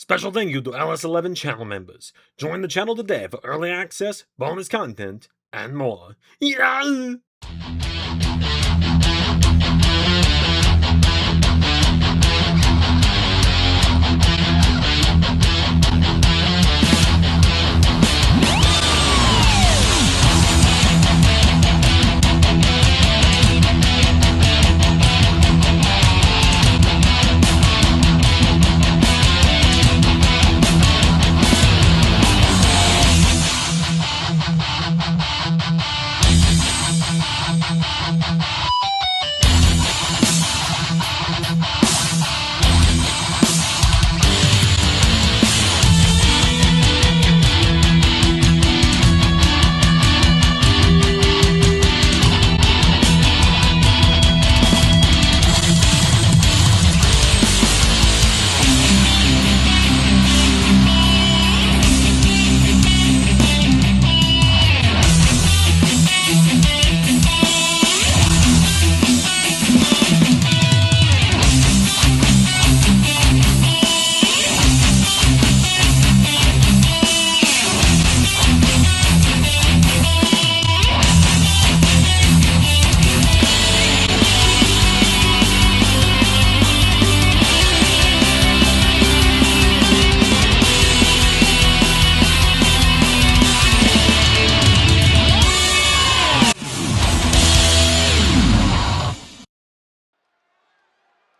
Special thank you to LS11 channel members. Join the channel today for early access, bonus content, and more. Yeah!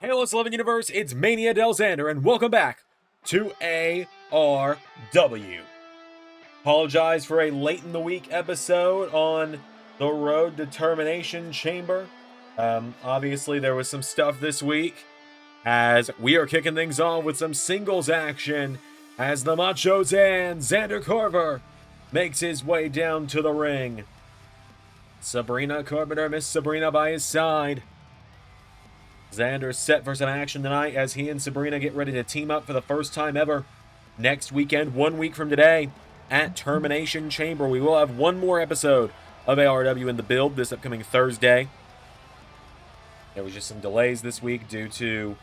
Hey, LS11 Universe, it's Mania Del Zander, and welcome back to ARW. Apologize for a late in the week episode on the road to Termination Chamber. Obviously, there was some stuff this week, as we are kicking things off with some singles action, as the Macho Zan, Zander Carver, makes his way down to the ring. Sabrina Carpenter, Miss Sabrina by his side. Zander's set for some action tonight as he and Sabrina get ready to team up for the first time ever next weekend, 1 week from today, at Termination Chamber. We will have one more episode of ARW in the build this upcoming Thursday. There was just some delays this week due to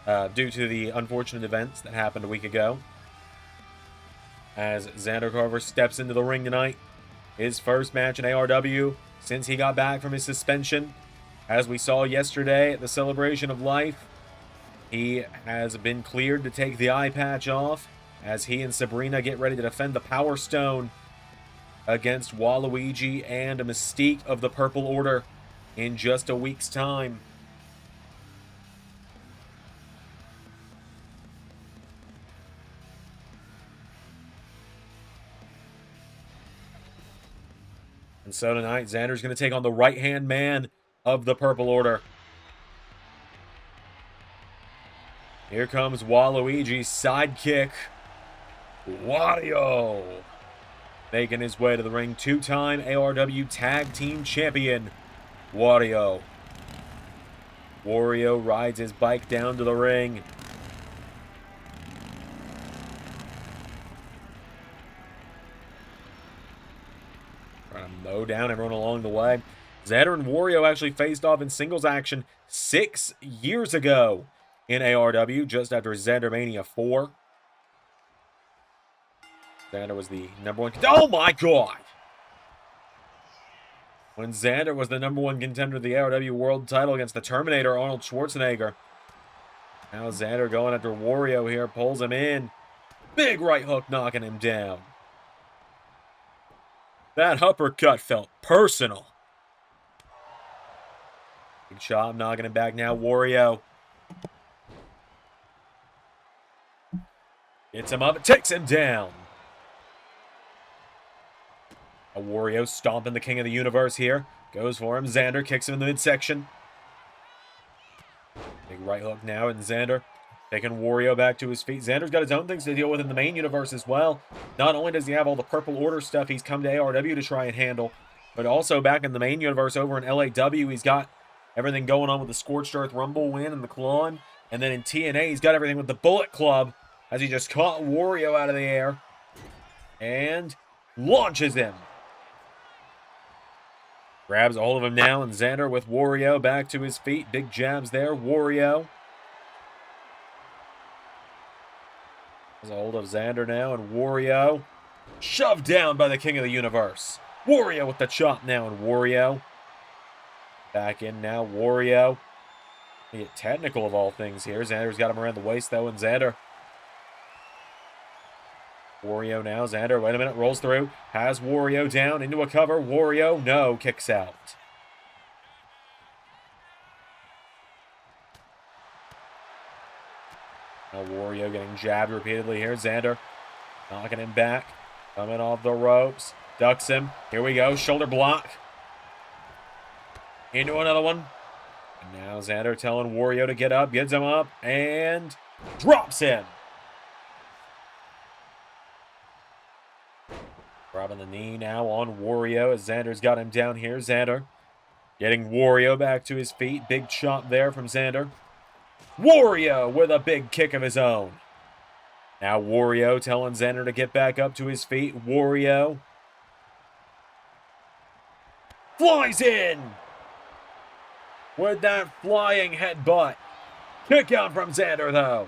the unfortunate events that happened a week ago. As Zander Carver steps into the ring tonight, his first match in ARW since he got back from his suspension. As we saw yesterday at the Celebration of Life, he has been cleared to take the eye patch off as he and Sabrina get ready to defend the Power Stone against Waluigi and a Mystique of the Purple Order in just a week's time. And so tonight, Zander's going to take on the right-hand man of the Purple Order. Here comes Waluigi's sidekick, Wario, making his way to the ring. Two-time ARW Tag Team Champion, Wario. Wario rides his bike down to the ring. Trying to mow down everyone along the way. Zander and Wario actually faced off in singles action 6 years ago in ARW, just after Zander Mania 4. Zander was the number one... Oh my god! When Zander was the number one contender to the ARW World title against the Terminator, Arnold Schwarzenegger. Now Zander going after Wario here, pulls him in. Big right hook knocking him down. That uppercut felt personal. Big shot, knocking him back now. Wario gets him up and takes him down. A Wario stomping the King of the Universe here. Goes for him. Zander kicks him in the midsection. Big right hook now, and Zander taking Wario back to his feet. Zander's got his own things to deal with in the main universe as well. Not only does he have all the Purple Order stuff he's come to ARW to try and handle, but also back in the main universe over in LAW, he's got everything going on with the Scorched Earth Rumble win and the Klon. And then in TNA, he's got everything with the Bullet Club as he just caught Wario out of the air and launches him. Grabs a hold of him now, and Zander with Wario back to his feet. Big jabs there. Wario Has a hold of Zander now, and Wario shoved down by the King of the Universe. Wario with the chop now, and Wario back in now. Wario. They get technical of all things here. Xander's got him around the waist, though, and Zander. Wario now. Zander, wait a minute, rolls through. Has Wario down into a cover. Wario, no, kicks out. Now Wario getting jabbed repeatedly here. Zander knocking him back. Coming off the ropes. Ducks him. Here we go. Shoulder block. Into another one. And now Zander telling Wario to get up. Gets him up. And drops him. Grabbing the knee now on Wario as Xander's got him down here. Zander getting Wario back to his feet. Big chop there from Zander. Wario with a big kick of his own. Now Wario telling Zander to get back up to his feet. Wario flies in with that flying headbutt. Kick out from Zander, though.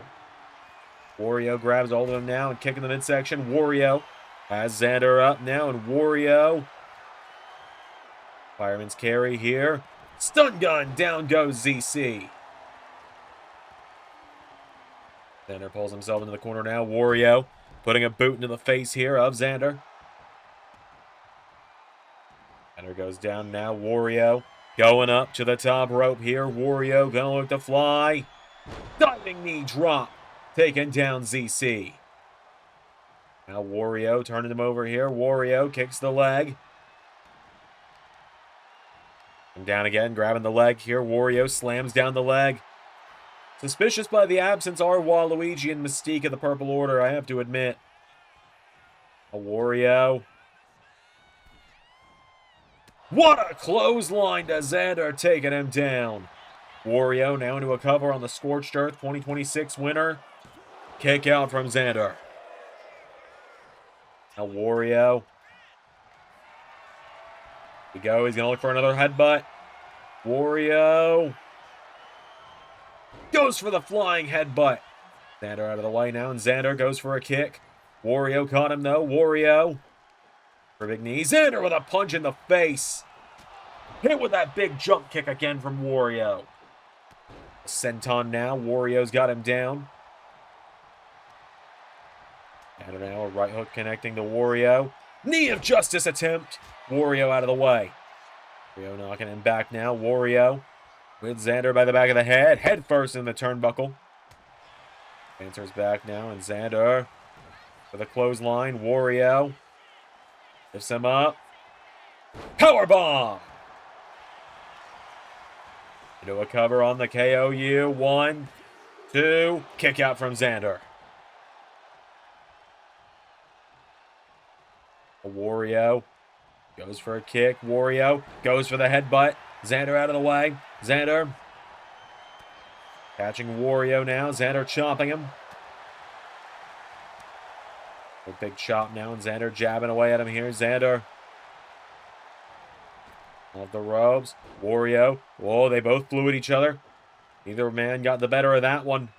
Wario grabs hold of him now and kick in the midsection. Wario has Zander up now, and Wario. Fireman's carry here. Stun gun, down goes ZC. Zander pulls himself into the corner now. Wario putting a boot into the face here of Zander. Zander goes down now. Wario going up to the top rope here. Wario gonna look to fly. Diving knee drop. Taking down ZC. Now Wario turning him over here. Wario kicks the leg. And down again, grabbing the leg here. Wario slams down the leg. Suspicious by the absence are Waluigi and Mystique of the Purple Order, I have to admit. A Wario. What a clothesline to Zander, taking him down. Wario now into a cover on the Scorched Earth 2026 winner. Kick out from Zander. Now Wario. Here we go, he's going to look for another headbutt. Wario goes for the flying headbutt. Zander out of the way now, and Zander goes for a kick. Wario caught him, though. Wario for a big knee. Zander with a punch in the face. Hit with that big jump kick again from Wario. Senton now. Wario's got him down. Zander now, a right hook connecting to Wario. Knee of Justice attempt. Wario out of the way. Wario knocking him back now. Wario with Zander by the back of the head. Head first in the turnbuckle. Answers back now, and Zander with a clothesline. Wario lifts him up. Powerbomb! Into a cover on the KOU. 1, 2. Kick out from Zander. Wario goes for a kick. Wario goes for the headbutt. Zander out of the way. Zander catching Wario now. Zander chopping him. A big chop now, and Zander jabbing away at him here. Zander off the ropes. Wario. Whoa, they both flew at each other. Neither man got the better of that one.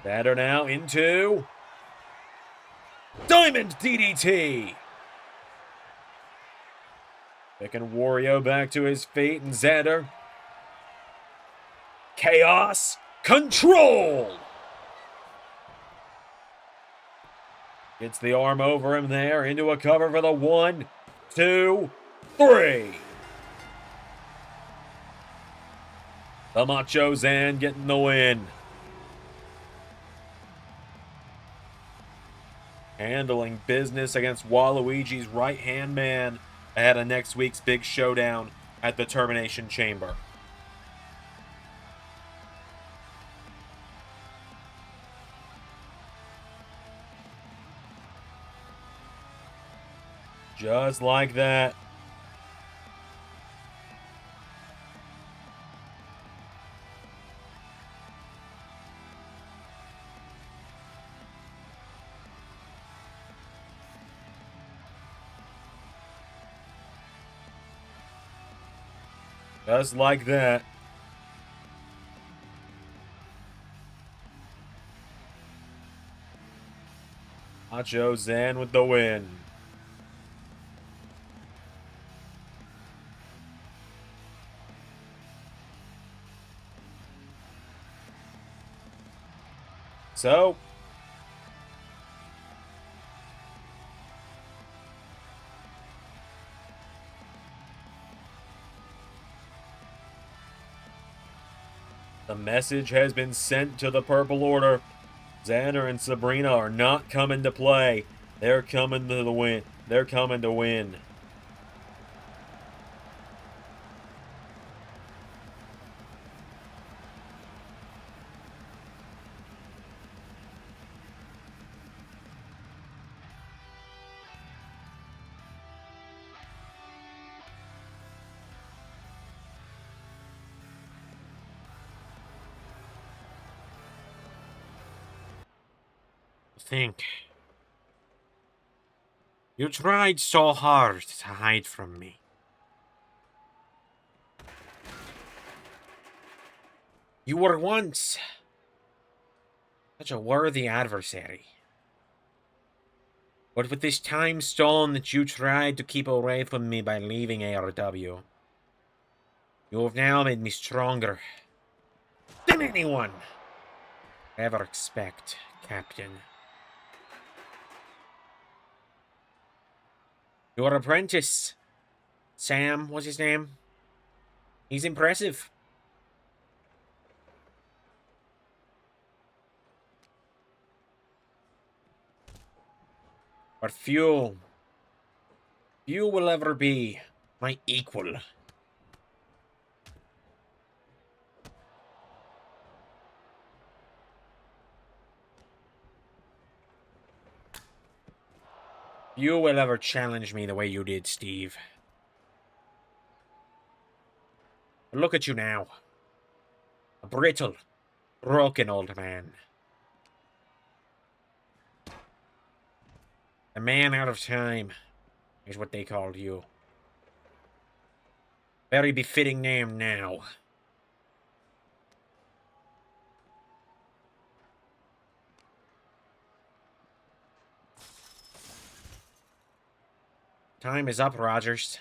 Zander now into Diamond DDT. Picking Wario back to his feet, and Zander. Chaos Control. Gets the arm over him there, into a cover for the 1, 2, 3. The Macho Zan getting the win. Handling business against Waluigi's right-hand man ahead of next week's big showdown at the Termination Chamber. Just like that. Just like that. Macho Zen with the win. So, the message has been sent to the Purple Order. Zander and Sabrina are not coming to play. They're coming to the win. They're coming to win. Think. You tried so hard to hide from me. You were once such a worthy adversary. But with this time stone that you tried to keep away from me by leaving ARW, you have now made me stronger than anyone ever expect, Captain. Your apprentice, Sam, what's his name? He's impressive. But few will ever be my equal. Few will ever challenge me the way you did, Steve. But look at you now. A brittle, broken old man. A man out of time is what they called you. Very befitting name now. Time is up, Rogers.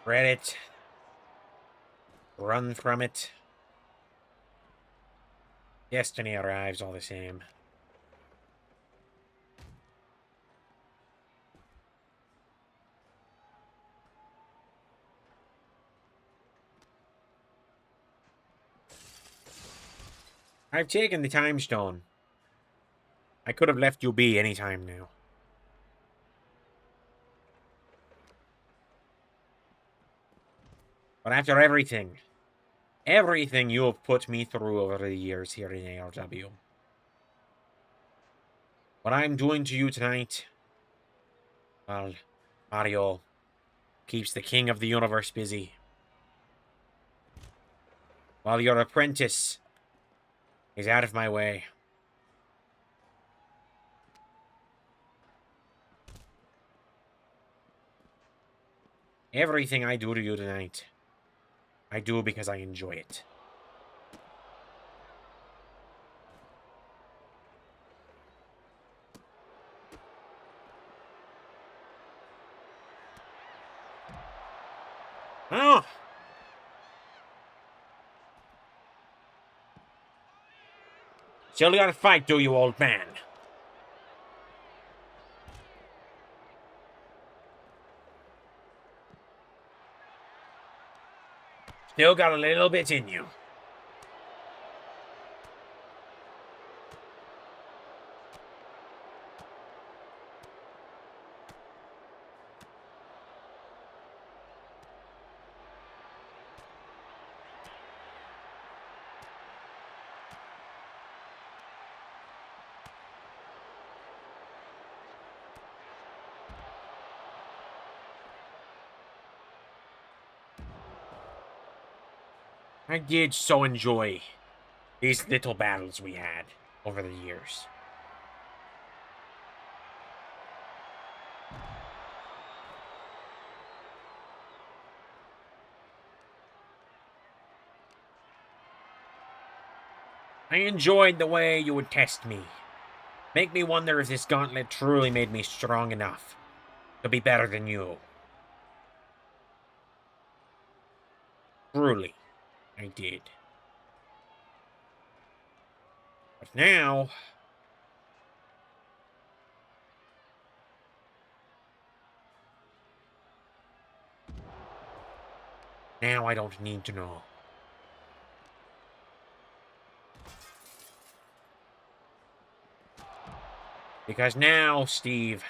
Read it. Run from it. Destiny arrives all the same. I've taken the time stone. I could have left you be any time now. But after everything you have put me through over the years here in ARW, what I'm doing to you tonight, well, Wario keeps the king of the universe busy. While your apprentice is out of my way. Everything I do to you tonight, I do because I enjoy it. Oh! Still gotta fight, do you, old man? Still got a little bit in you. I did so enjoy these little battles we had over the years. I enjoyed the way you would test me. Make me wonder if this gauntlet truly made me strong enough to be better than you. Truly, I did. But now... Now I don't need to know. Because now, Steve,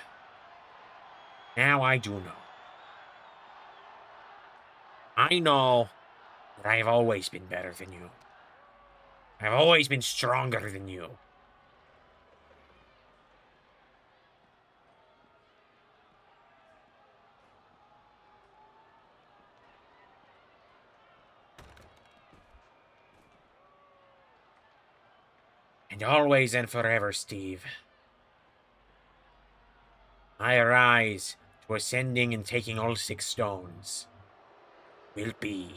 now I do know. I know that I have always been better than you. I've always been stronger than you. And always and forever, Steve. My rise to ascending and taking all 6 stones will be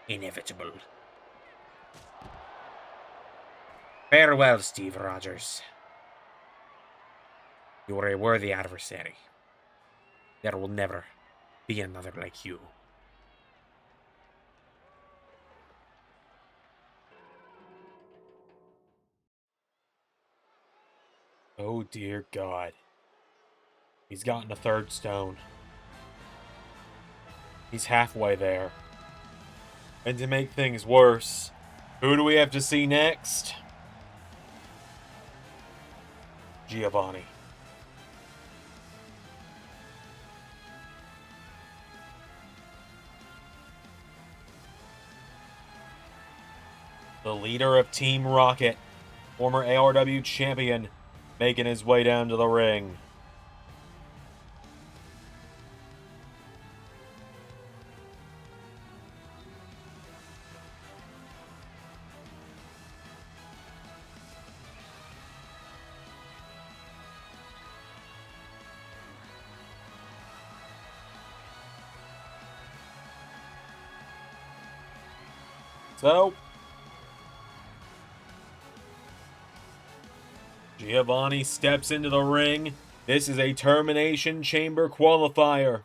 inevitable. Farewell, Steve Rogers. You are a worthy adversary. There will never be another like you. Oh dear God. He's gotten a 3rd stone. He's halfway there. And to make things worse, who do we have to see next? Giovanni. The leader of Team Rocket, former ARW champion, making his way down to the ring. So, Giovanni steps into the ring. This is a Termination Chamber qualifier.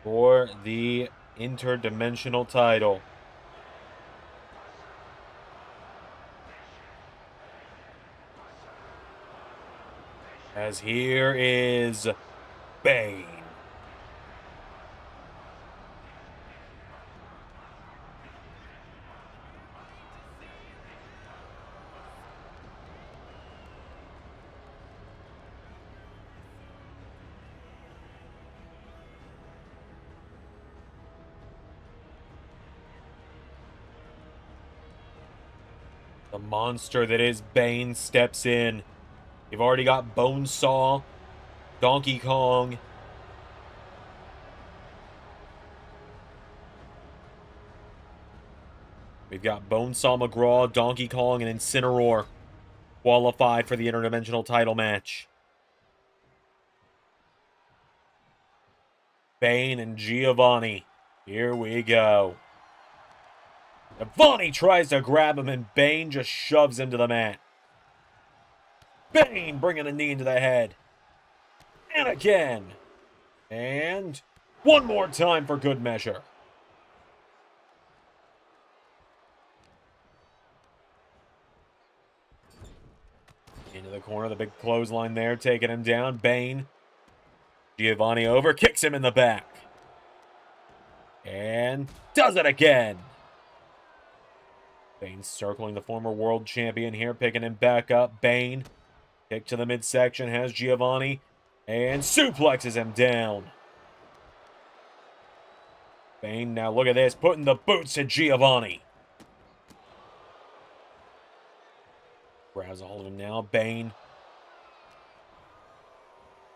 For the interdimensional title. As here is Bane. The monster that is Bane steps in. You've already got Bonesaw, Donkey Kong. We've got Bonesaw McGraw, Donkey Kong, and Incineroar qualified for the interdimensional title match. Bane and Giovanni. Here we go. Giovanni tries to grab him, and Bane just shoves him to the mat. Bane bringing a knee into the head. And again. And one more time for good measure. Into the corner, the big clothesline there, taking him down. Bane. Giovanni over, kicks him in the back. And does it again. Bane circling the former world champion here, picking him back up. Bane, kick to the midsection, has Giovanni, and suplexes him down. Bane, now look at this, putting the boots to Giovanni. Grabs a hold of him now. Bane.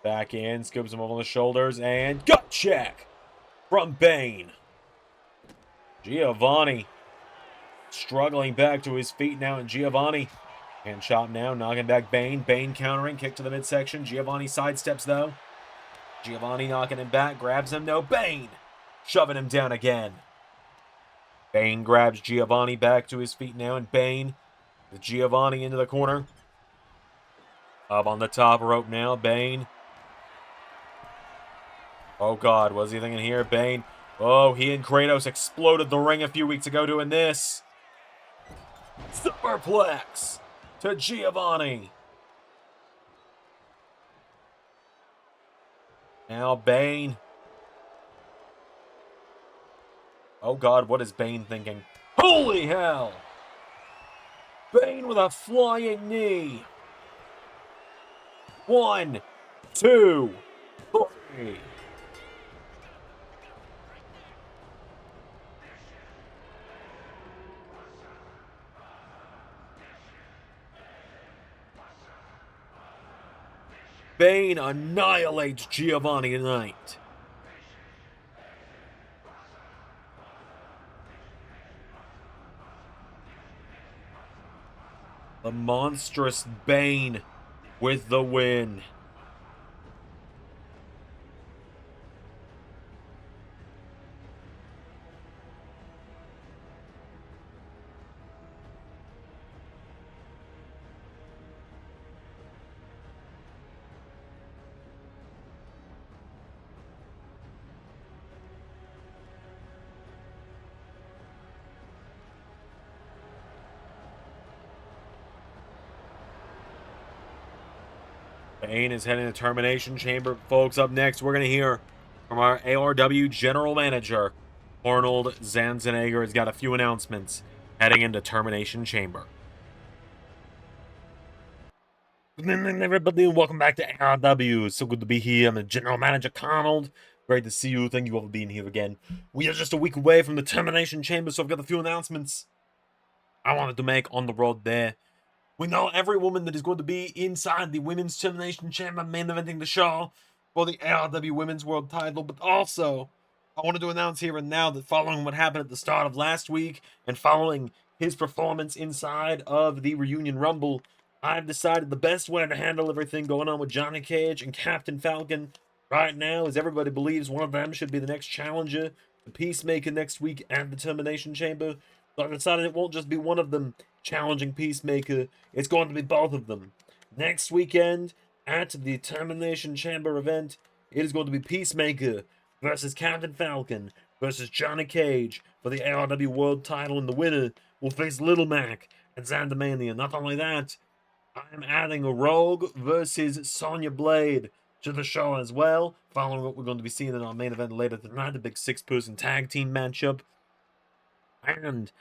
Back in, scoops him over the shoulders, and gut check from Bane. Giovanni struggling back to his feet now, and Giovanni. Hand chop now, knocking back Bane. Bane countering, kick to the midsection. Giovanni sidesteps, though. Giovanni knocking him back, grabs him, no, Bane shoving him down again. Bane grabs Giovanni back to his feet now, and Bane with Giovanni into the corner. Up on the top rope now, Bane. Oh God, what's he thinking here, Bane? Oh, he and Kratos exploded the ring a few weeks ago doing this. Superplex to Giovanni. Now Bane. Oh God, what is Bane thinking? Holy hell! Bane with a flying knee. 1, 2, 3. Bane annihilates Giovanni tonight. The monstrous Bane with the win. Bane is heading to Termination Chamber. Folks, up next, we're going to hear from our ARW General Manager, Arnold Zanzenegger. Has got a few announcements heading into Termination Chamber. Good evening, everybody. Welcome back to ARW. It's so good to be here. I'm the General Manager, Arnold. Great to see you. Thank you all for being here again. We are just a week away from the Termination Chamber, so I've got a few announcements I wanted to make on the road there. We know every woman that is going to be inside the Women's Termination Chamber main eventing the show for the ARW Women's World title, but also I wanted to announce here and now that following what happened at the start of last week and following his performance inside of the Reunion Rumble, I've decided the best way to handle everything going on with Johnny Cage and Captain Falcon right now is everybody believes one of them should be the next challenger to Peacemaker next week at the Termination Chamber. So I decided it won't just be one of them challenging Peacemaker, it's going to be both of them. Next weekend, at the Termination Chamber event, it is going to be Peacemaker versus Captain Falcon versus Johnny Cage for the ARW World title, and the winner will face Little Mac and Xandermania. Not only that, I am adding a Rogue versus Sonya Blade to the show as well, following what we're going to be seeing in our main event later tonight, the big 6-person tag team matchup. And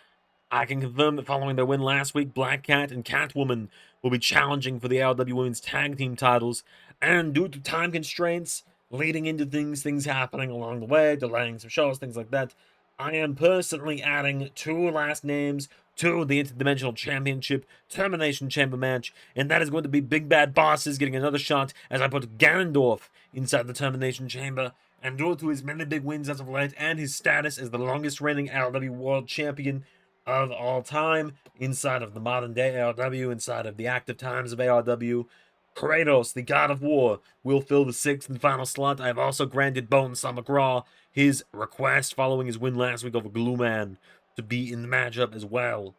I can confirm that following their win last week, Black Cat and Catwoman will be challenging for the ARW Women's Tag Team titles, and due to time constraints, leading into things happening along the way, delaying some shows, things like that, I am personally adding 2 last names to the Interdimensional Championship Termination Chamber match, and that is going to be Big Bad Bosses getting another shot as I put Ganondorf inside the Termination Chamber, and due to his many big wins as of late and his status as the longest reigning ARW World Champion of all time, inside of the modern day ARW, inside of the active times of ARW, Kratos, the God of War, will fill the 6th and final slot. I have also granted Bonesaw McGraw his request following his win last week over Glue-Man to be in the matchup as well.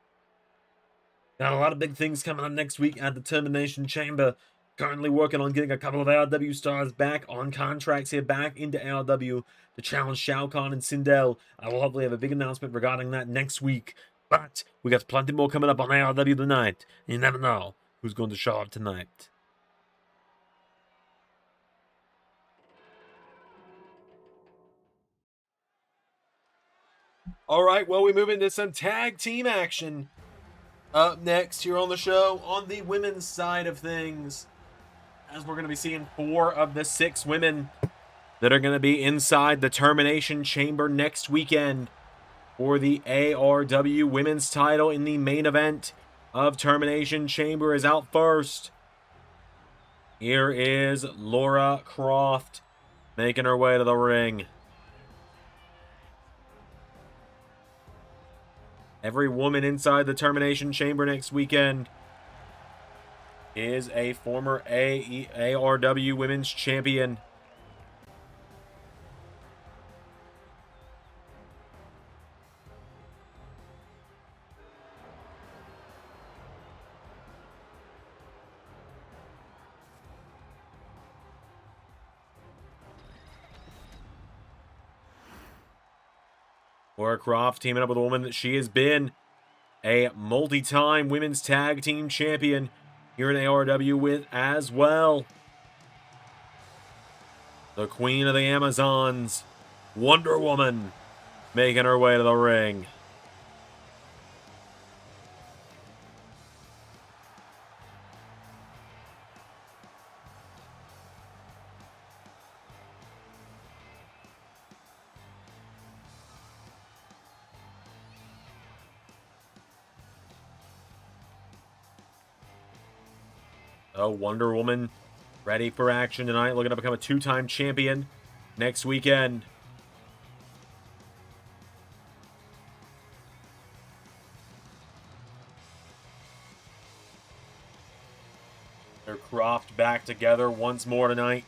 Got a lot of big things coming up next week at the Termination Chamber. Currently working on getting a couple of ARW stars back on contracts here, back into ARW to challenge Shao Kahn and Sindel. I will hopefully have a big announcement regarding that next week. But we got plenty more coming up on ARW tonight. You never know who's going to show up tonight. All right, well, we move into some tag team action up next here on the show on the women's side of things, as we're going to be seeing 4 of the 6 women that are going to be inside the Termination Chamber next weekend for the ARW Women's title in the main event of Termination Chamber. Is out first. Here is Lara Croft making her way to the ring. Every woman inside the Termination Chamber next weekend is a former ARW Women's Champion. Lara Croft teaming up with a woman that she has been a multi-time women's tag team champion here in ARW with as well. The Queen of the Amazons, Wonder Woman, making her way to the ring. So Wonder Woman ready for action tonight, looking to become a two-time champion next weekend. They're Croft back together once more tonight.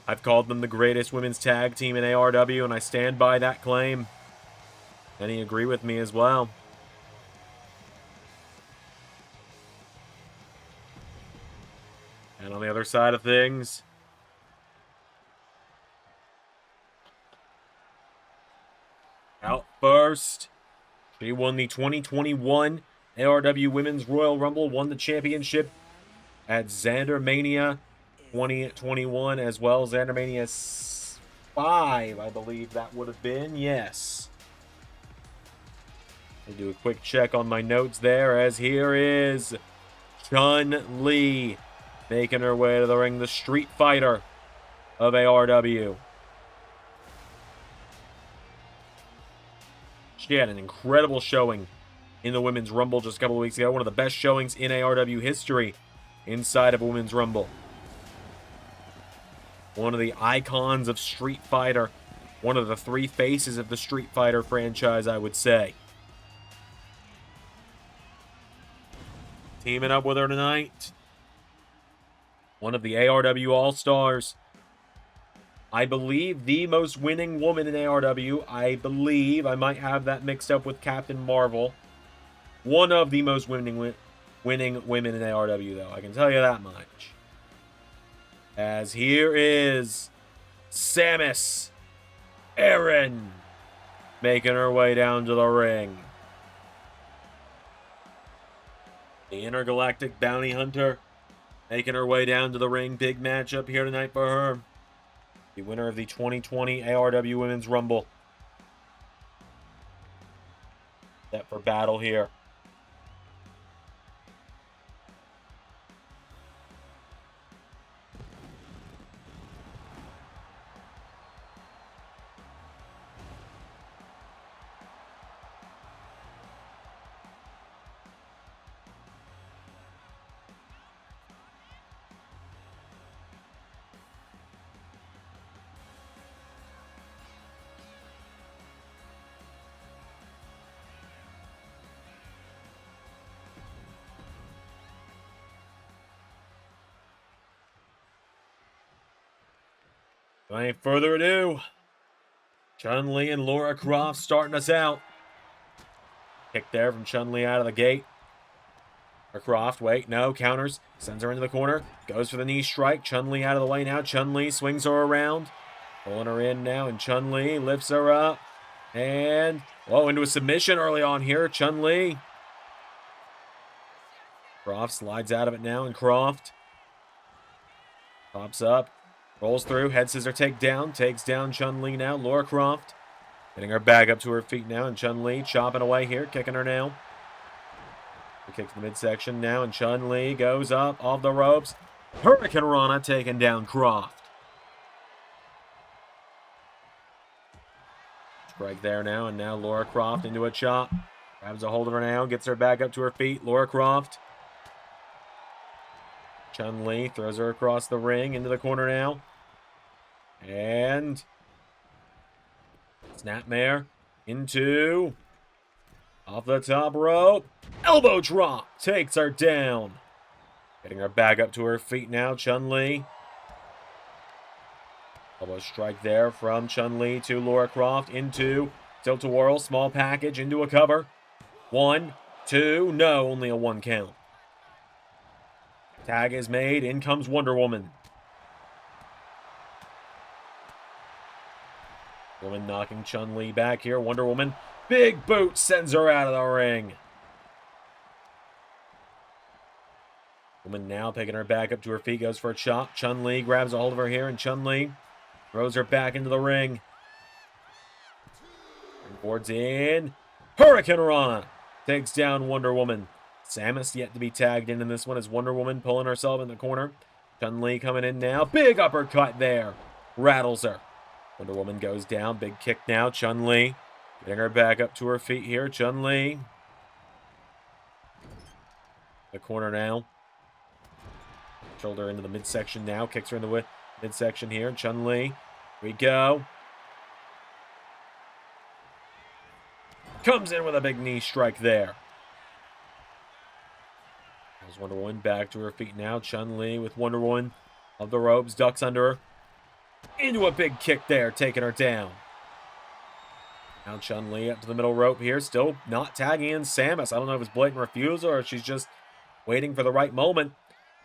I've called them the greatest women's tag team in ARW, and I stand by that claim. Many agree with me as well. And on the other side of things, out first, she won the 2021 ARW Women's Royal Rumble, won the championship at Zander Mania 2021 as well. Zander Mania 5, I believe that would have been. Yes. I'll do a quick check on my notes there, as here is Chun-Li making her way to the ring, the Street Fighter of ARW. She had an incredible showing in the Women's Rumble just a couple of weeks ago. One of the best showings in ARW history inside of a Women's Rumble. One of the icons of Street Fighter. One of the three faces of the Street Fighter franchise, I would say. Teaming up with her tonight, one of the ARW All-Stars. I believe the most winning woman in ARW. I believe, I might have that mixed up with Captain Marvel. One of the most winning women in ARW, though. I can tell you that much. As here is Samus Aran making her way down to the ring. The Intergalactic Bounty Hunter making her way down to the ring. Big matchup here tonight for her. The winner of the 2020 ARW Women's Rumble. Set for battle here. Without any further ado, Chun-Li and Lara Croft starting us out. Kick there from Chun-Li out of the gate. Lara Croft, wait, no, counters. Sends her into the corner. Goes for the knee strike. Chun-Li out of the way now. Chun-Li swings her around. Pulling her in now, and Chun-Li lifts her up. And, whoa, into a submission early on here. Chun-Li. Croft slides out of it now, and Croft pops up. Rolls through, head scissor takedown, takes down Chun-Li now. Lara Croft getting her back up to her feet now, and Chun-Li chopping away here, kicking her now. The kick to the midsection now, and Chun-Li goes up off the ropes. Hurricane Rana taking down Croft. Strike there now, and now Lara Croft into a chop. Grabs a hold of her now, gets her back up to her feet. Lara Croft. Chun-Li throws her across the ring into the corner now. And snapmare into off the top rope. Elbow drop takes her down. Getting her back up to her feet now. Chun-Li. Elbow strike there from Chun-Li to Lara Croft into tilt-a-whirl. Small package into a cover. 1, 2, no, only a 1 count. Tag is made. In comes Wonder Woman. Woman knocking Chun-Li back here. Wonder Woman Big boot sends her out of the ring. Woman now picking her back up to her feet, goes for a chop. Chun-Li grabs a hold of her here, and Chun-Li throws her back into the ring. Boards in. Hurricane Rana takes down Wonder Woman. Samus yet to be tagged in this one as Wonder Woman pulling herself in the corner. Chun-Li coming in now. Big uppercut there. Rattles her. Wonder Woman goes down. Big kick now. Chun-Li getting her back up to her feet here. Chun-Li. The corner now. Shoulder into the midsection now. Kicks her in the midsection here. Chun-Li. Here we go. Comes in with a big knee strike there. There's Wonder Woman back to her feet now. Chun-Li with Wonder Woman of the ropes. Ducks under her. Into a big kick there. Taking her down. Now Chun-Li up to the middle rope here. Still not tagging in Samus. I don't know if it's blatant refusal or if she's just waiting for the right moment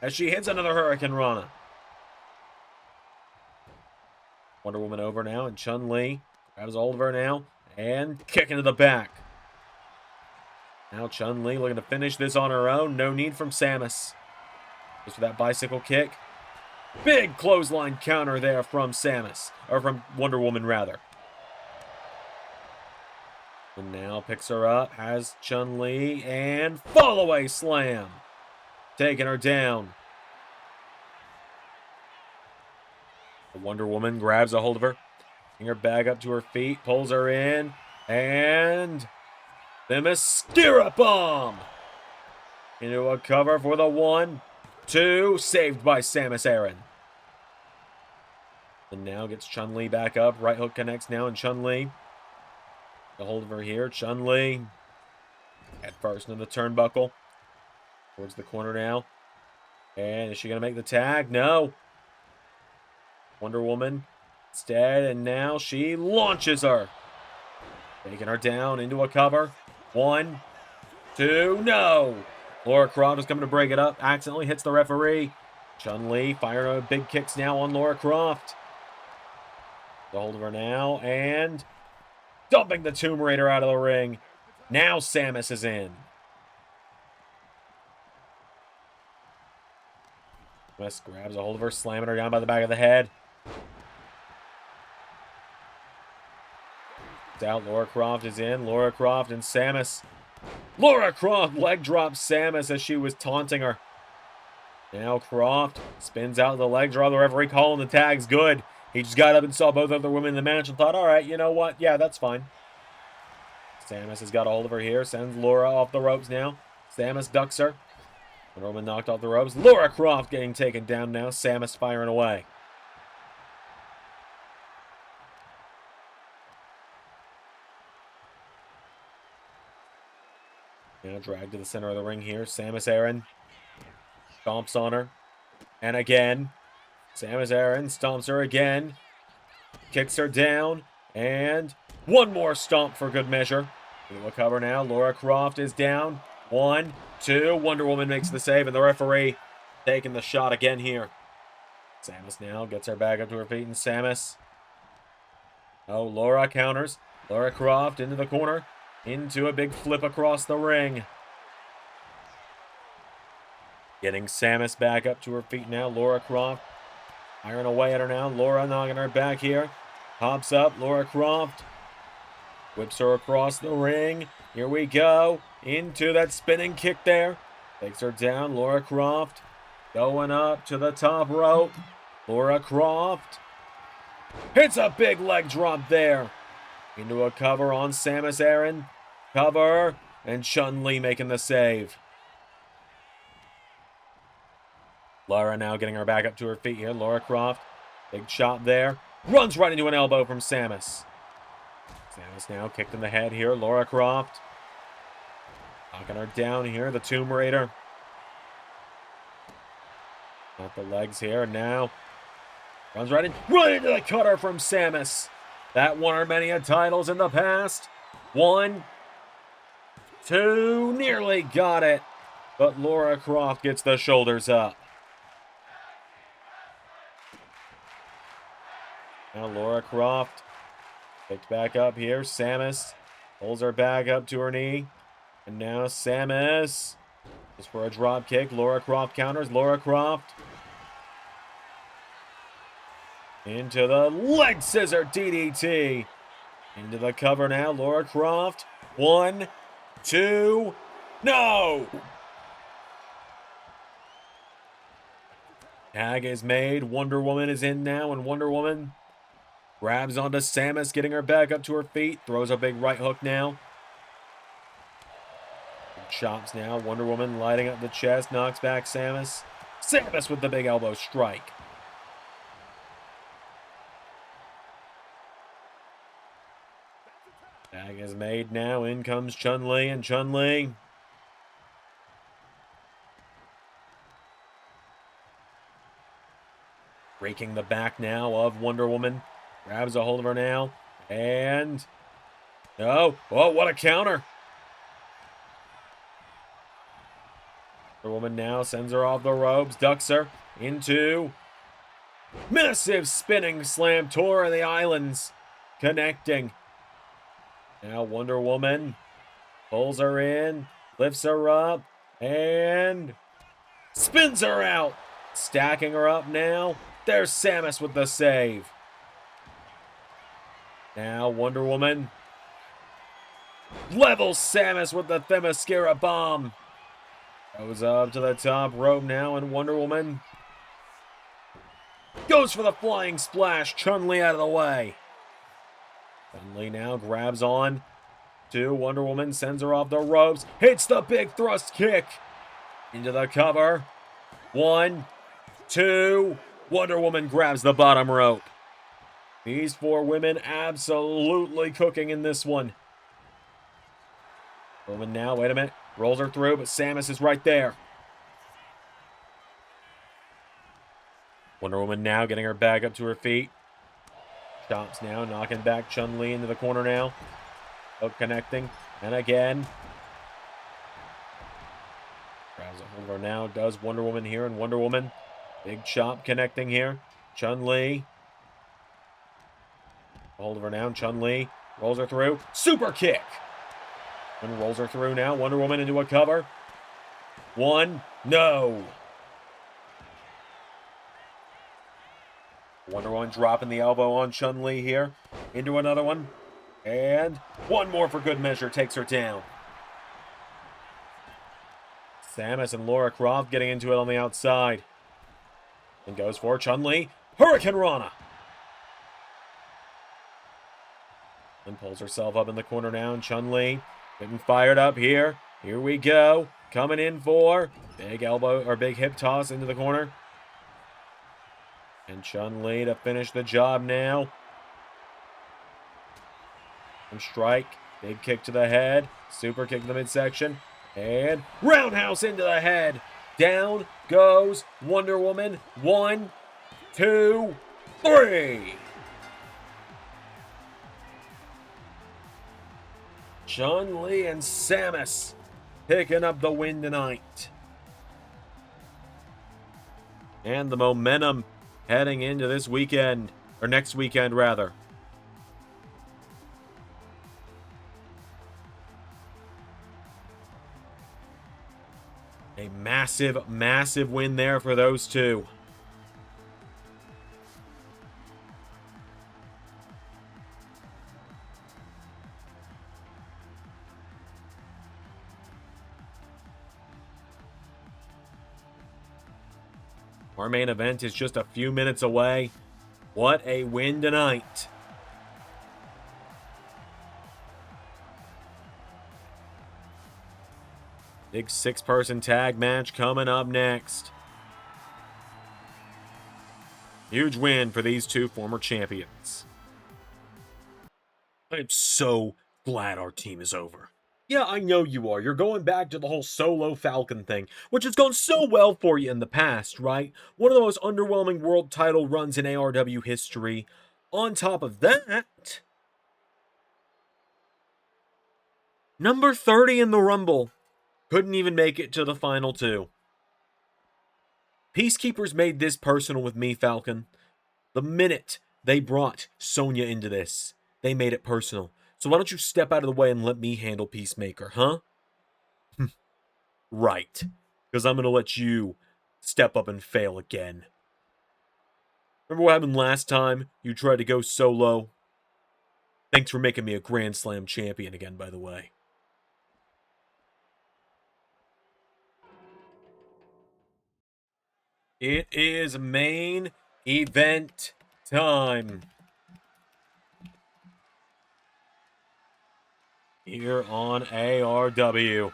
as she hits another Hurricane Rana. Wonder Woman over now, and Chun-Li grabs hold of her now and kick into the back. Now Chun-Li looking to finish this on her own. No need from Samus. Just for that bicycle kick. Big clothesline counter there from Samus. Or from Wonder Woman, rather. And now picks her up. Has Chun-Li. And fall-away slam. Taking her down. The Wonder Woman grabs a hold of her. Bring her back up to her feet. Pulls her in. And the Mascara Bomb. Into a cover for the 1, 2. Saved by Samus Aran. And now gets Chun-Li back up. Right hook connects now, and Chun-Li. A hold of her here. Chun-Li. At first into the turnbuckle. Towards the corner now. And is she going to make the tag? No. Wonder Woman. Instead, and now she launches her. Taking her down into a cover. 1, 2, no! Lara Croft is coming to break it up. Accidentally hits the referee. Chun-Li firing big kicks now on Lara Croft. The hold of her now, and dumping the Tomb Raider out of the ring. Now Samus is in. West grabs a hold of her, slamming her down by the back of the head. Out. Lara Croft is in. Lara Croft and Samus. Lara Croft leg drops Samus as she was taunting her. Now Croft spins out the leg drop. The referee calling the tag's good. He just got up and saw both other women in the match and thought, all right, you know what? Yeah, that's fine. Samus has got a hold of her here. Sends Lara off the ropes now. Samus ducks her. Wonder Woman knocked off the ropes. Lara Croft getting taken down now. Samus firing away. Now dragged to the center of the ring here. Samus Aran stomps on her. And again. Samus Aran stomps her again. Kicks her down. And one more stomp for good measure. We'll cover now. Lara Croft is down. 1, 2. Wonder Woman makes the save. And the referee taking the shot again here. Samus now gets her back up to her feet. And Samus. Oh, Lara counters. Lara Croft into the corner. Into a big flip across the ring. Getting Samus back up to her feet now. Lara Croft iron away at her now. Lara knocking her back here. Hops up. Lara Croft whips her across the ring. Here we go. Into that spinning kick there. Takes her down. Lara Croft going up to the top rope. Lara Croft hits a big leg drop there. Into a cover on Samus Aran. Cover. And Chun-Li making the save. Lara now getting her back up to her feet here. Lara Croft. Big chop there. Runs right into an elbow from Samus. Samus now kicked in the head here. Lara Croft. Knocking her down here. The Tomb Raider. Not the legs here. And now runs right into the cutter from Samus. That won her many titles in the past. 1, 2. Nearly got it. But Lara Croft gets the shoulders up. Now Lara Croft picked back up here. Samus Pulls her back up to her knee. And now Samus is for a drop kick. Lara Croft counters. Lara Croft into the leg scissor DDT. Into the cover now. Lara Croft. 1, 2, no! Tag is made. Wonder Woman is in now, and Wonder Woman grabs onto Samus, getting her back up to her feet. Throws a big right hook now. Chops now. Wonder Woman lighting up the chest. Knocks back Samus. Samus with the big elbow strike. Tag is made now. In comes Chun-Li, and Chun-Li breaking the back now of Wonder Woman. Grabs a hold of her now. And no. Oh, what a counter. Wonder Woman now sends her off the ropes. Ducks her into massive spinning slam. Tour of the Islands connecting. Now Wonder Woman pulls her in. Lifts her up. And spins her out. Stacking her up now. There's Samus with the save. Now Wonder Woman levels Samus with the Themyscira bomb. Goes up to the top rope now, and Wonder Woman goes for the flying splash. Chun-Li out of the way. Chun-Li now grabs on to Wonder Woman, sends her off the ropes, hits the big thrust kick into the cover. 1, 2, Wonder Woman grabs the bottom rope. These four women absolutely cooking in this one. Woman now, wait a minute, rolls her through, but Samus is right there. Wonder Woman now getting her back up to her feet. Chops now, knocking back Chun-Li into the corner now. Hook connecting, and again. Grabs a hold of her now, does Wonder Woman here, and Wonder Woman, big chop connecting here. Chun-Li, hold of her now, Chun-Li rolls her through, super kick. And rolls her through now, Wonder Woman into a cover. 1, no. Wonder Woman dropping the elbow on Chun-Li here. Into another one. And one more for good measure takes her down. Samus and Lara Croft getting into it on the outside. And goes for Chun-Li. Hurricane Rana. And pulls herself up in the corner now. And Chun-Li getting fired up here. Here we go. Coming in for big elbow or big hip toss into the corner. And Chun-Li to finish the job now. And strike. Big kick to the head. Super kick to the midsection. And roundhouse into the head. Down goes Wonder Woman. 1, 2, 3. Chun-Li and Samus picking up the win tonight. And the momentum heading into this weekend, or next weekend rather. A massive, massive win there for those two. Our main event is just a few minutes away. What a win tonight. Big 6-person tag match coming up next. Huge win for these two former champions. I'm so glad our team is over. Yeah, I know you are. You're going back to the whole solo Falcon thing, which has gone so well for you in the past, right? One of the most underwhelming world title runs in ARW history. On top of that, number 30 in the Rumble. Couldn't even make it to the final two. Peacekeepers made this personal with me, Falcon. The minute they brought Sonya into this, they made it personal. So why don't you step out of the way and let me handle Peacemaker, huh? Right. Because I'm going to let you step up and fail again. Remember what happened last time you tried to go solo? Thanks for making me a Grand Slam champion again, by the way. It is main event time. Here on ARW.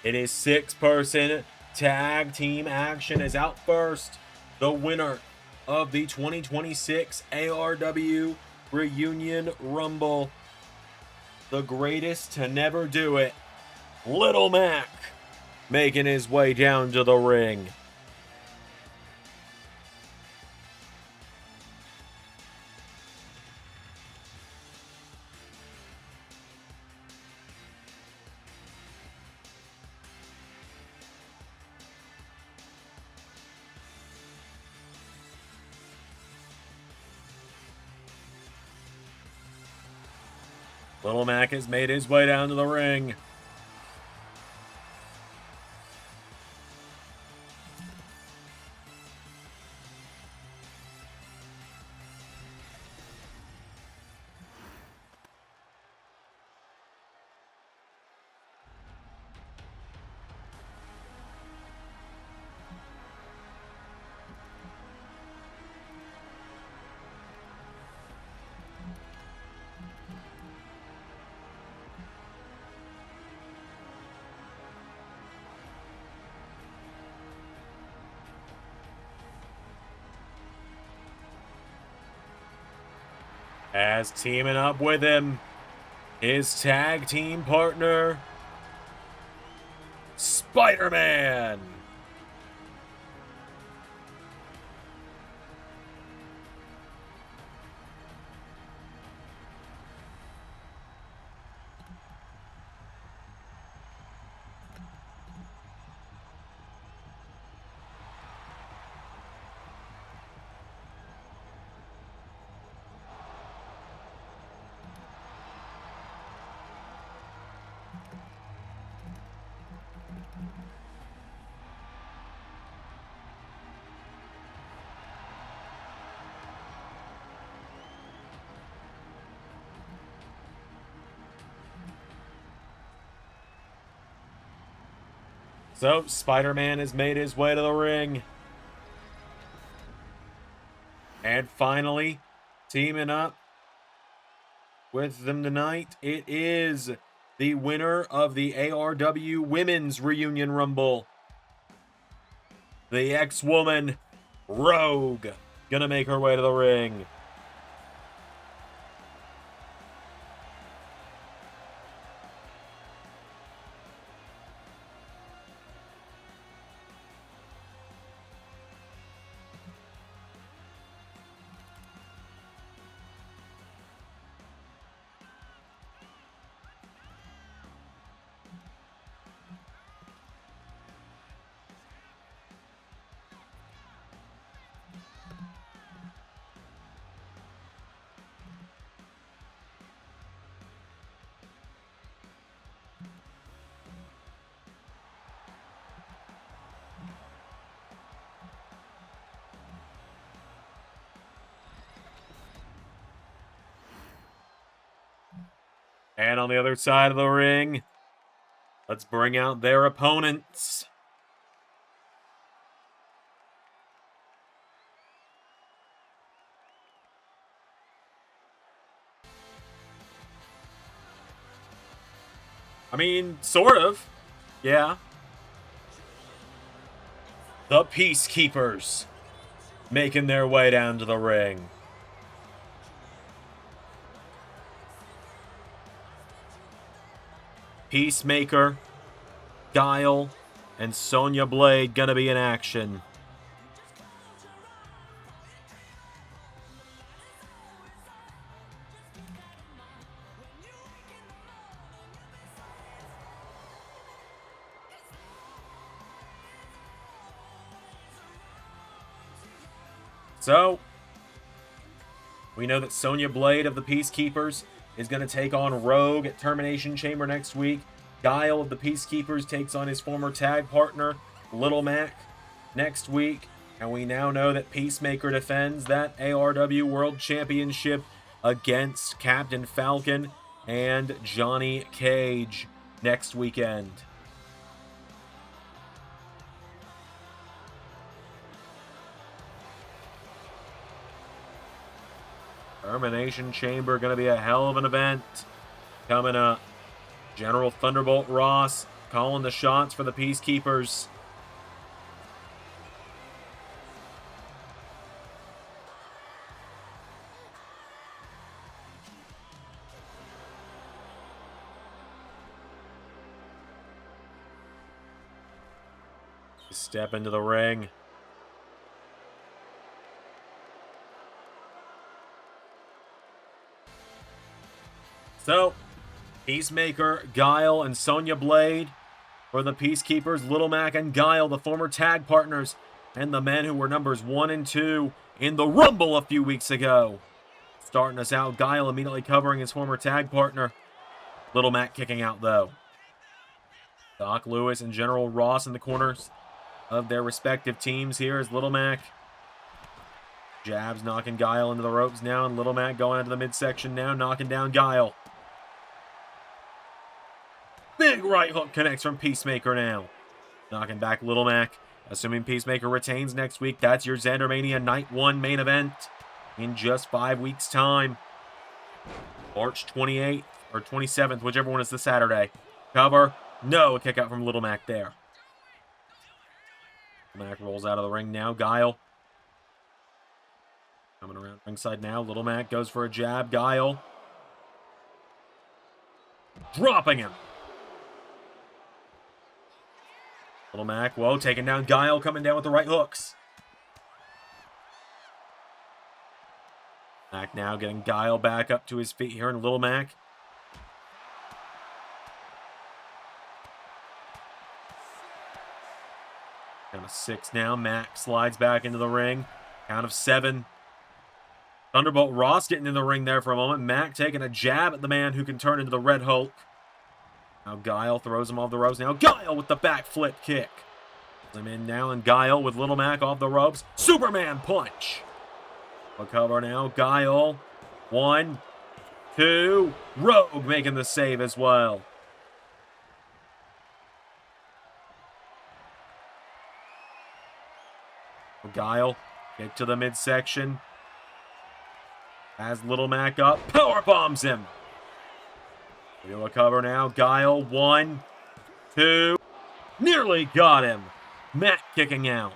It is 6-person tag team action is out first. The winner of the 2026 ARW Reunion Rumble. The greatest to never do it. Little Mac making his way down to the ring. Little Mac has made his way down to the ring. As teaming up with him, his tag team partner, Spider-Man. So, Spider-Man has made his way to the ring. And finally, teaming up with them tonight, it is the winner of the ARW Women's Reunion Rumble. The ex-woman, Rogue, gonna make her way to the ring. And on the other side of the ring, let's bring out their opponents. I mean, sort of. Yeah. The Peacekeepers making their way down to the ring. Peacemaker, Guile, and Sonya Blade gonna be in action. So, We know that Sonya Blade of the Peacekeepers is going to take on Rogue at Termination Chamber next week. Guile of the Peacekeepers takes on his former tag partner, Little Mac, next week. And we now know that Peacemaker defends that ARW World Championship against Captain Falcon and Johnny Cage next weekend. Termination Chamber going to be a hell of an event coming up. General Thunderbolt Ross calling the shots for the Peacekeepers. Step into the ring. So, Peacemaker, Guile, and Sonya Blade for the Peacekeepers. Little Mac and Guile, the former tag partners, and the men who were numbers 1 and 2 in the Rumble a few weeks ago. Starting us out, Guile immediately covering his former tag partner. Little Mac kicking out, though. Doc Lewis and General Ross in the corners of their respective teams here is Little Mac. Jabs knocking Guile into the ropes now, and Little Mac going into the midsection now, knocking down Guile. Big right hook connects from Peacemaker now. Knocking back Little Mac. Assuming Peacemaker retains next week, that's your Xandermania Night 1 main event in just 5 weeks' time. March 28th or 27th, whichever one is the Saturday. Cover. No, a kick out from Little Mac there. Little Mac rolls out of the ring now. Guile coming around ringside now. Little Mac goes for a jab. Guile dropping him. Little Mac, whoa, taking down Guile, coming down with the right hooks. Mac now getting Guile back up to his feet here, and Little Mac count of 6 now. Mac slides back into the ring. Count of 7. Thunderbolt Ross getting in the ring there for a moment. Mac taking a jab at the man who can turn into the Red Hulk. Now Guile throws him off the ropes. Now Guile with the backflip kick. Pulls him in now, and Guile with Little Mac off the ropes. Superman punch. A cover now. Guile. 1, 2. Rogue making the save as well. Guile get to the midsection. Has Little Mac up. Power bombs him. We do a cover now. Guile, 1, 2. Nearly got him. Mac kicking out.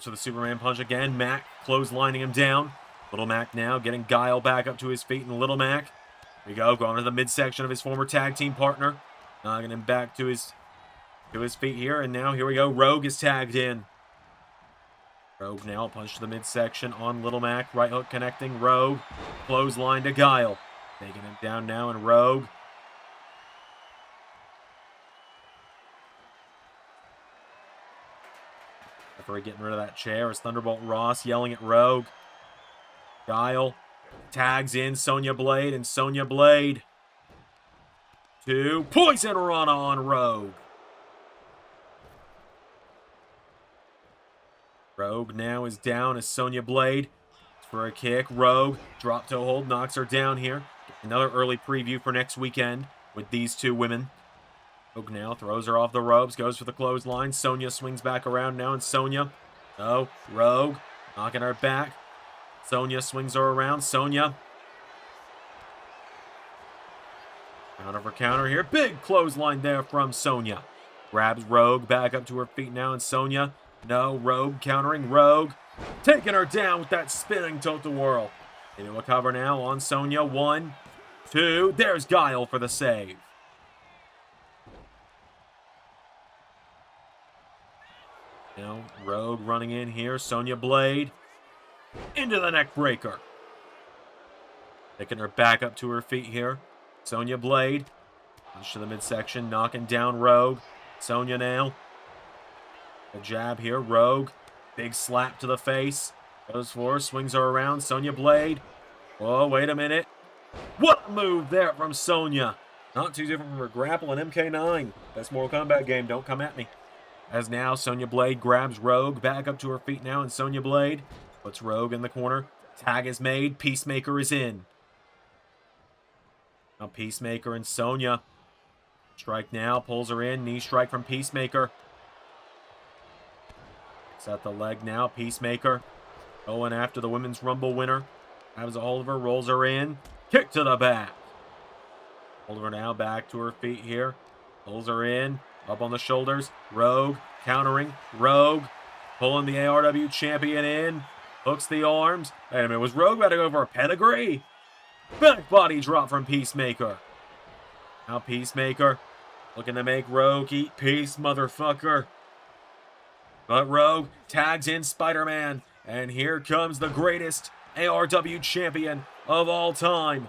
So the Superman punch again. Mac clotheslining him down. Little Mac now getting Guile back up to his feet. And Little Mac, here we go, going to the midsection of his former tag team partner. Knocking him back to his feet here. And now here we go. Rogue is tagged in. Rogue now punch to the midsection on Little Mac. Right hook connecting. Rogue. Clothesline to Guile. Taking him down now, and Rogue. Referee getting rid of that chair as Thunderbolt Ross yelling at Rogue. Guile tags in Sonya Blade, and Sonya Blade to Poison Rana on Rogue. Rogue now is down as Sonya Blade for a kick. Rogue, drop toe hold, knocks her down here. Another early preview for next weekend with these two women. Rogue now throws her off the ropes, goes for the clothesline. Sonya swings back around now, and Sonya, no, Rogue, knocking her back. Sonya swings her around. Sonya, counter for counter here. Big clothesline there from Sonya. Grabs Rogue back up to her feet now, and Sonya, no, Rogue countering. Rogue taking her down with that spinning tilt-a-whirl. Into a cover now on Sonya. 1, 2. There's Guile for the save. Now Rogue running in here. Sonya Blade into the neck breaker. Taking her back up to her feet here. Sonya Blade punch to the midsection, knocking down Rogue. Sonya now. A jab here. Rogue. Big slap to the face. Goes for her, swings her around. Sonya Blade. Whoa, wait a minute. What a move there from Sonya. Not too different from her grapple and MK9. Best Mortal Kombat game, don't come at me. As now, Sonya Blade grabs Rogue, back up to her feet now, and Sonya Blade puts Rogue in the corner. Tag is made, Peacemaker is in. Now Peacemaker and Sonya. Strike now, pulls her in, knee strike from Peacemaker. Picks out the leg now, Peacemaker. Going after the Women's Rumble winner. Grabs a hold of her, rolls her in. Kick to the back. Hold her now back to her feet here. Pulls her in. Up on the shoulders. Rogue. Countering. Rogue. Pulling the ARW champion in. Hooks the arms. Wait a minute. Was Rogue about to go for a pedigree? Back body drop from Peacemaker. Now Peacemaker. Looking to make Rogue eat peace, motherfucker. But Rogue tags in Spider-Man. And here comes the greatest ARW champion of all time.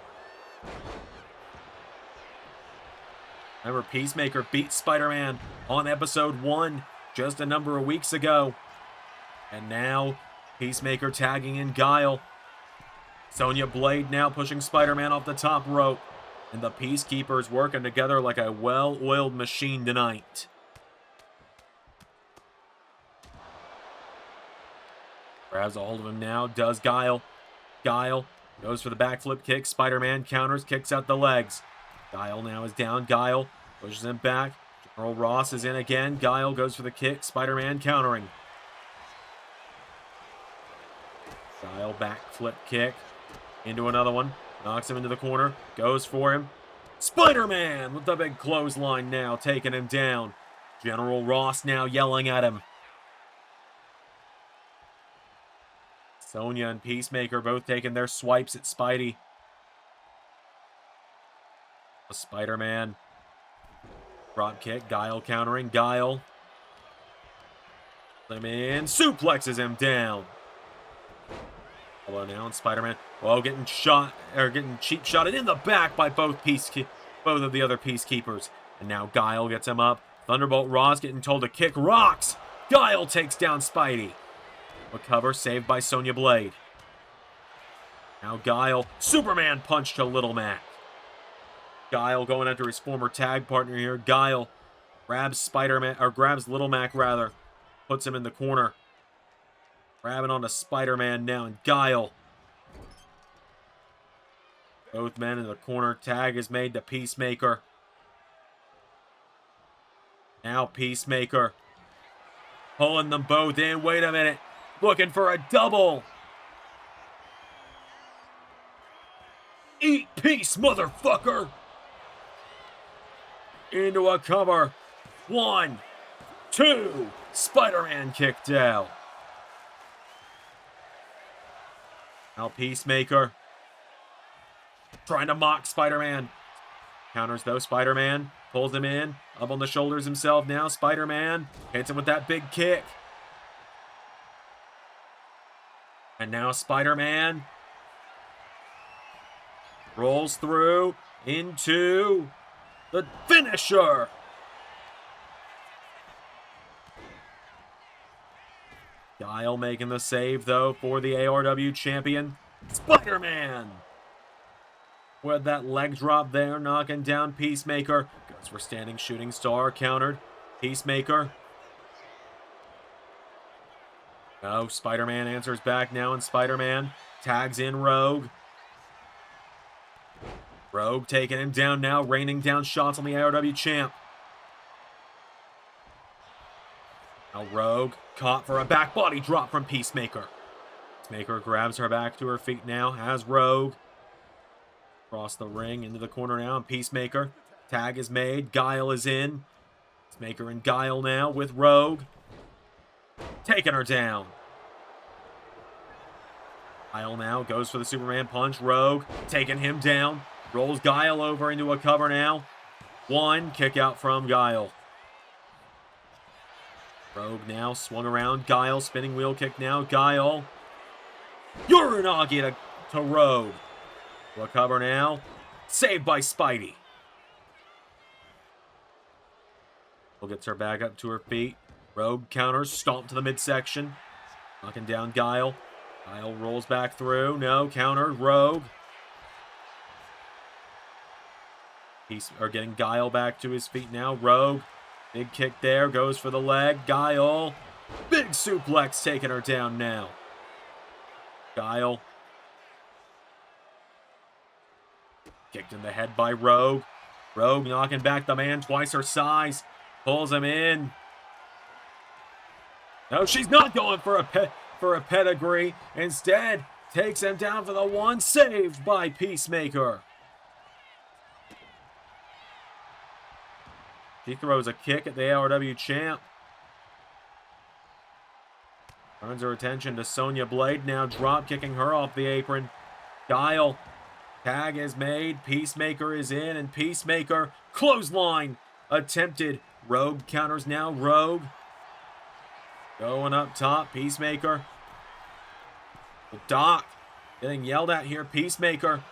Remember, Peacemaker beat Spider-Man on episode 1 just a number of weeks ago. And now, Peacemaker tagging in Guile. Sonya Blade now pushing Spider-Man off the top rope. And the Peacekeepers working together like a well-oiled machine tonight. Grabs a hold of him now, does Guile. Guile goes for the backflip kick. Spider-Man counters, kicks out the legs. Guile now is down. Guile pushes him back. General Ross is in again. Guile goes for the kick. Spider-Man countering. Guile backflip kick. Into another one. Knocks him into the corner. Goes for him. Spider-Man with the big clothesline now, taking him down. General Ross now yelling at him. Sonya and Peacemaker both taking their swipes at Spidey. Spider-Man. Drop kick. Guile countering. Guile. Him in. Suplexes him down. Hello now, and Spider-Man. Oh, getting shot, or getting cheap shotted in the back by both of the other Peacekeepers. And now Guile gets him up. Thunderbolt Ross getting told to kick rocks. Guile takes down Spidey. Recover, saved by Sonya Blade. Now Guile. Superman punch to Little Mac. Guile going after his former tag partner here. Guile grabs Spider-Man, or grabs Little Mac rather. Puts him in the corner. Grabbing onto Spider-Man now, and Guile. Both men in the corner. Tag is made to Peacemaker. Now Peacemaker. Pulling them both in. Wait a minute. Looking for a double. Eat peace, motherfucker. Into a cover. 1, 2. Spider-Man kicked out. Now Peacemaker. Trying to mock Spider-Man. Counters though. Spider-Man pulls him in. Up on the shoulders himself now. Spider-Man hits him with that big kick. And now Spider-Man rolls through into the finisher. Guile making the save, though, for the ARW champion. Spider-Man! With that leg drop there, knocking down Peacemaker. Goes for standing shooting star, countered. Peacemaker. No, Spider-Man answers back now, and Spider-Man tags in Rogue. Rogue taking him down now, raining down shots on the ARW champ. Now Rogue caught for a back body drop from Peacemaker. Peacemaker grabs her back to her feet now, has Rogue. Across the ring, into the corner now, and Peacemaker. Tag is made, Guile is in. Peacemaker and Guile now with Rogue. Taking her down. Guile now goes for the Superman punch. Rogue taking him down. Rolls Guile over into a cover now. 1, kick out from Guile. Rogue now swung around. Guile spinning wheel kick now. Guile. Uranagi to Rogue. To a cover now. Saved by Spidey. Gets her back up to her feet. Rogue counters, stomp to the midsection. Knocking down Guile. Guile rolls back through. No, counter. Rogue. He's getting Guile back to his feet now. Rogue. Big kick there. Goes for the leg. Guile. Big suplex taking her down now. Guile. Kicked in the head by Rogue. Rogue knocking back the man twice her size. Pulls him in. No, she's not going for a pedigree. Instead, takes him down for the one. Saved by Peacemaker. She throws a kick at the ARW champ. Turns her attention to Sonya Blade, now drop kicking her off the apron. Guile. Tag is made. Peacemaker is in, and Peacemaker clothesline attempted. Rogue counters now. Rogue going up top. Peacemaker. The Doc getting yelled at here. Peacemaker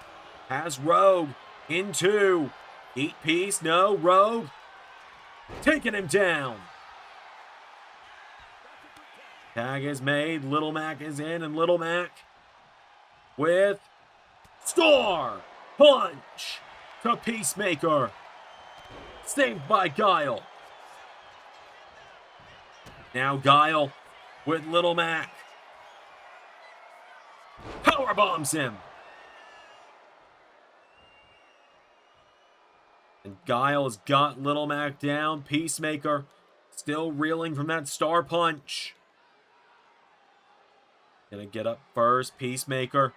has Rogue into Eat Peace. No, Rogue taking him down. Tag is made. Little Mac is in, and Little Mac with Star Punch to Peacemaker. Saved by Guile. Now Guile with Little Mac. Power bombs him. And Guile has got Little Mac down. Peacemaker still reeling from that Star Punch. Gonna get up first. Peacemaker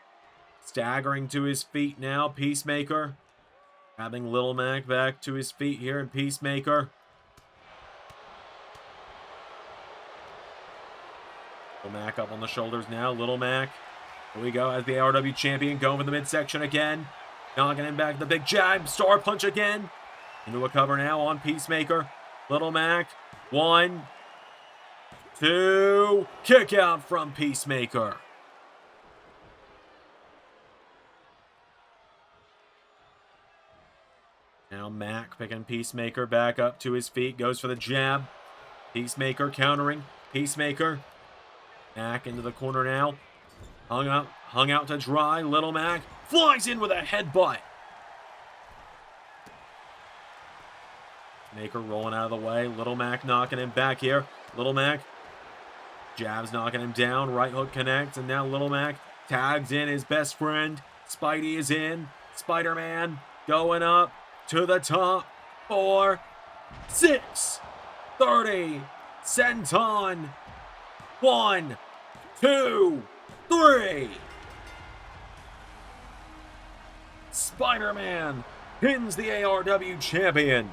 staggering to his feet now. Peacemaker having Little Mac back to his feet here. And Peacemaker Little Mac up on the shoulders now. Little Mac, here we go, as the ARW champion, going for the midsection again. Knocking him back, the big jab, Star Punch again. Into a cover now on Peacemaker. Little Mac, 1, 2, kick out from Peacemaker. Now Mac picking Peacemaker back up to his feet, goes for the jab. Peacemaker countering. Peacemaker. Mac into the corner now. Hung out to dry. Little Mac flies in with a headbutt. Maker rolling out of the way. Little Mac knocking him back here. Little Mac jabs knocking him down. Right hook connects, and now Little Mac tags in his best friend. Spidey is in. Spider-Man going up to the top. 4, 6, 30. Senton. 1, 2, 3. Spider-Man pins the ARW champion.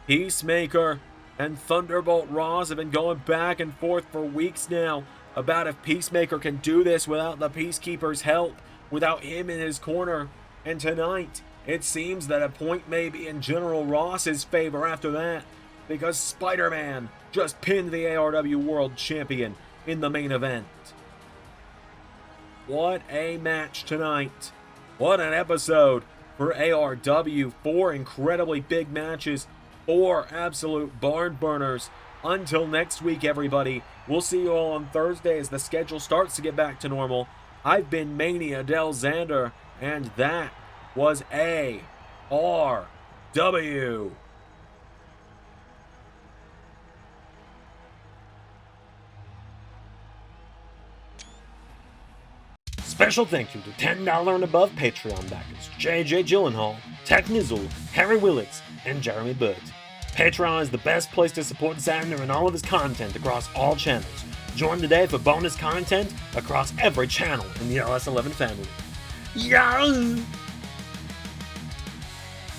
Peacemaker and Thunderbolt Ross have been going back and forth for weeks now about if Peacemaker can do this without the Peacekeepers' help, without him in his corner. And tonight, it seems that a point may be in General Ross's favor after that, because Spider-Man just pinned the ARW World Champion in the main event. What a match tonight. What an episode for ARW. 4 incredibly big matches. 4 absolute barn burners. Until next week, everybody. We'll see you all on Thursday as the schedule starts to get back to normal. I've been Mania Del Zander, and that was ARW. Special thank you to $10 and above Patreon backers JJ Gyllenhaal, Tech Nizzle, Harry Willetts, and Jeremy Bird. Patreon is the best place to support Zander and all of his content across all channels. Join today for bonus content across every channel in the LS11 family. Yeah!